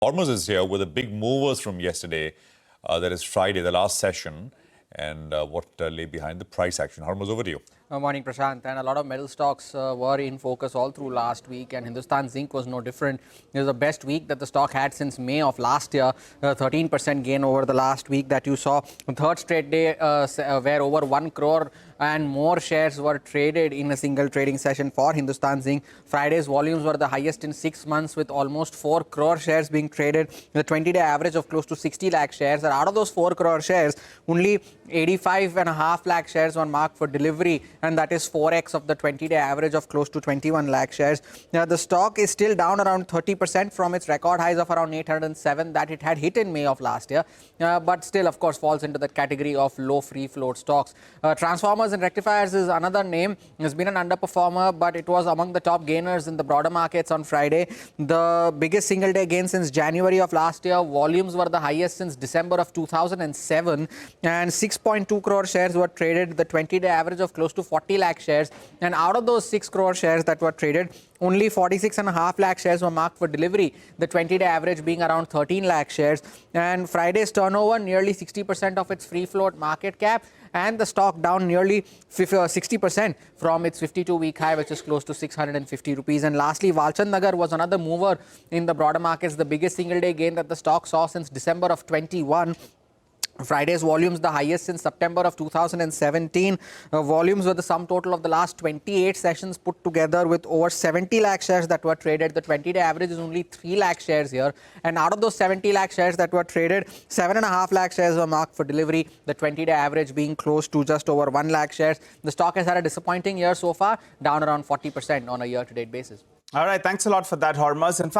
Hormuz is here with the big movers from yesterday. That is Friday, the last session, and what lay behind the price action. Hormuz, over to you. Good morning, Prashant. And a lot of metal stocks were in focus all through last week, and Hindustan Zinc was no different. It was the best week that the stock had since May of last year. 13% gain over the last week that you saw. The third straight day where over 1 crore and more shares were traded in a single trading session for Hindustan Zinc. Friday's volumes were the highest in 6 months, with almost 4 crore shares being traded. The 20-day average of close to 60 lakh shares. And out of those 4 crore shares, only 85.5 lakh shares were marked for delivery, and that is 4x of the 20-day average of close to 21 lakh shares. Now, the stock is still down around 30% from its record highs of around 807 that it had hit in May of last year, but still, of course, falls into that category of low free float stocks. Transformers and Rectifiers is another name. It's been an underperformer, but it was among the top gainers in the broader markets on Friday. The biggest single day gain since January of last year. Volumes were the highest since December of 2007, and 6.2 crore shares were traded, the 20-day average of close to 40 lakh shares. And out of those 6 crore shares that were traded, only 46.5 lakh shares were marked for delivery, the 20-day average being around 13 lakh shares. And Friday's turnover, nearly 60% of its free float market cap, and the stock down nearly 60% from its 52-week high, which is close to 650 rupees. And lastly, Walchandnagar was another mover in the broader markets, the biggest single-day gain that the stock saw since December of 21. Friday's volumes the highest since September of 2017. Volumes were the sum total of the last 28 sessions put together, with over 70 lakh shares that were traded. The 20-day average is only 3 lakh shares here. And out of those 70 lakh shares that were traded, 7.5 lakh shares were marked for delivery, the 20-day average being close to just over 1 lakh shares. The stock has had a disappointing year so far, down around 40% on a year-to-date basis. All right, thanks a lot for that, Hormuz. In fact,